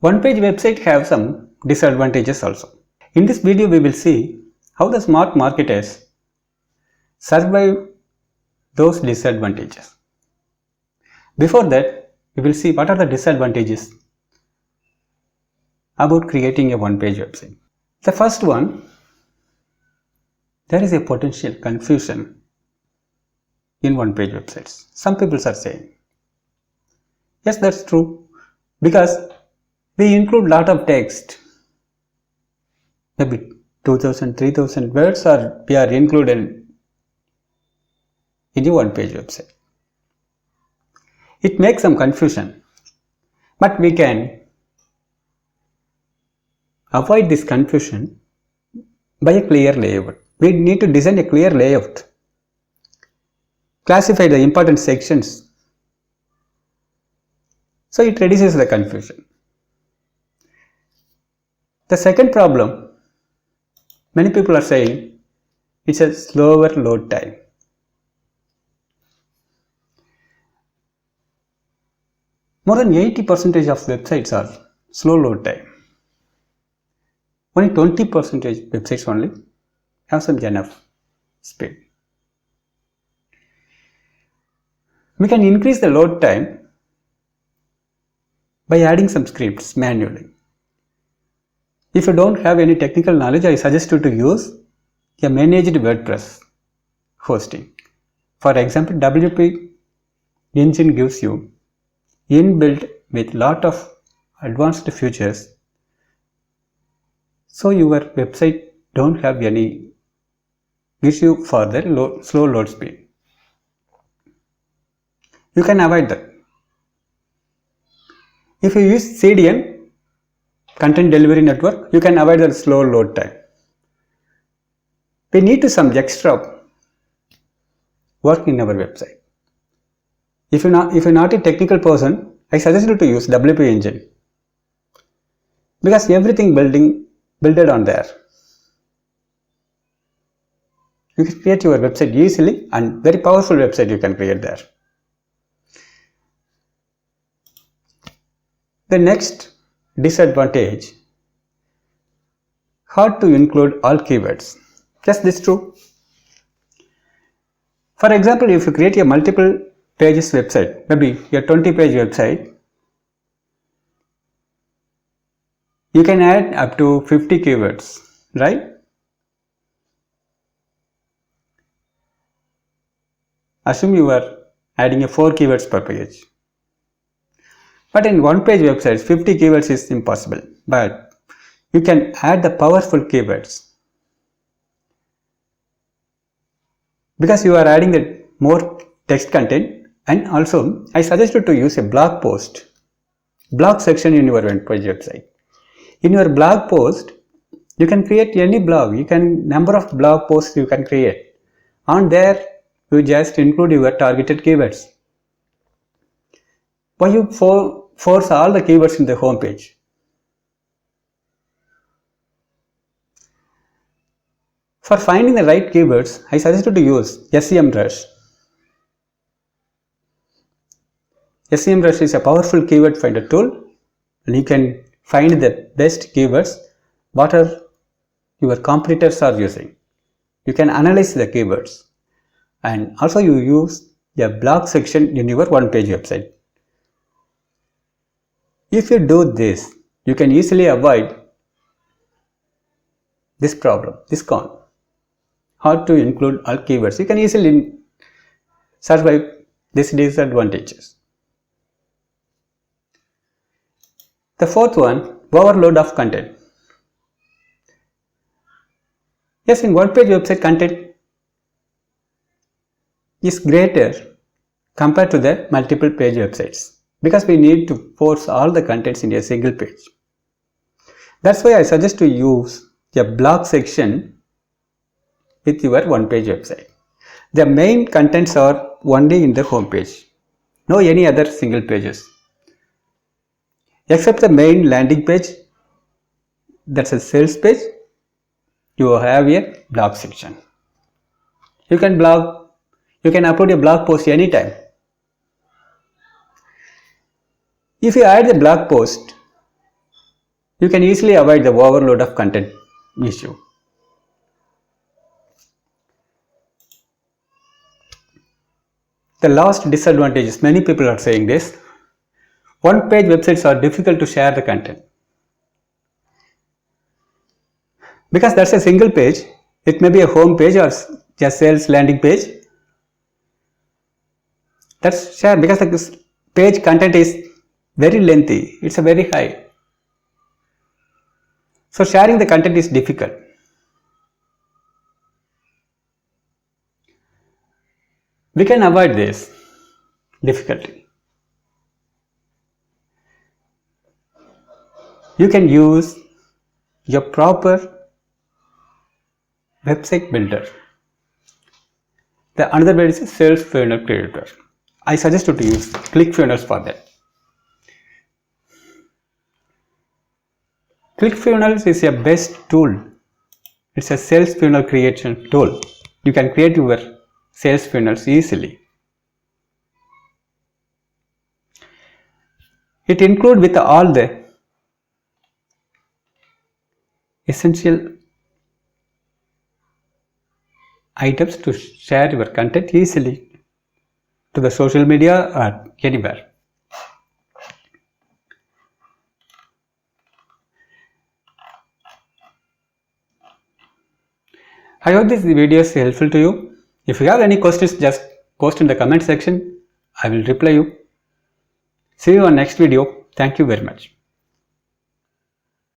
One-page website have some disadvantages also. In this video, we will see how the smart marketers survive those disadvantages. Before that, we will see what are the disadvantages about creating a one-page website. The first one, there is a potential confusion in one-page websites. Some people are saying, yes, that's true, because we include lot of text, maybe 2000, 3000 words are we are included in a one-page website. It makes some confusion, but we can avoid this confusion by a clear layout. We need to design a clear layout, classify the important sections, so it reduces the confusion. The second problem, many people are saying it's a slower load time. More than 80% of websites are slow load time. Only 20% websites only have some enough speed. We can increase the load time by adding some scripts manually. If you don't have any technical knowledge, I suggest you to use a managed WordPress hosting. For example, WP Engine gives you inbuilt with lot of advanced features, so your website don't have any issue for the slow load speed. You can avoid that. If you use CDN, Content Delivery Network, you can avoid the slow load time. We need to some extra work in our website. If you're not a technical person, I suggest you to use WP Engine, because everything built on there. You can create your website easily, and very powerful website you can create there. The next disadvantage, hard to include all keywords. Yes, this is true. For example, if you create a multiple pages website, maybe a 20-page website, you can add up to 50 keywords, right? Assume you are adding a 4 keywords per page. But in one-page websites, 50 keywords is impossible. But you can add the powerful keywords, because you are adding the more text content. And also, I suggest you to use a blog section in your one-page website. In your blog post, you can create any blog. Number of blog posts you can create. On there, you just include your targeted keywords. Why you force all the keywords in the home page? For finding the right keywords, I suggest you to use SEMrush. SEMrush is a powerful keyword finder tool, and you can find the best keywords what are your competitors are using. You can analyze the keywords, and also you use a blog section in your one-page website. If you do this, you can easily avoid this problem, this con. Hard to include all keywords. You can easily survive these disadvantages. The fourth one, overload of content. Yes, in one-page website, content is greater compared to the multiple page websites, because we need to force all the contents in a single page. That's why I suggest to use a blog section with your one-page website. The main contents are only in the home page, no any other single pages. Except the main landing page, that's a sales page, you have a blog section. You can upload a blog post anytime. If you add the blog post, you can easily avoid the overload of content issue. The last disadvantage is, many people are saying this, one-page websites are difficult to share the content. Because that's a single page, it may be a home page or just sales landing page. That's shared because the page content is very lengthy, it's a very high. So sharing the content is difficult. We can avoid this difficulty. You can use your proper website builder. The another word is sales funnel creator. I suggest you to use ClickFunnels for that. ClickFunnels is a best tool. It's a sales funnel creation tool. You can create your sales funnels easily. It includes with all the essential items to share your content easily to the social media or anywhere. I hope this video is helpful to you. If you have any questions, just post in the comment section. I will reply you. See you on next video. Thank you very much.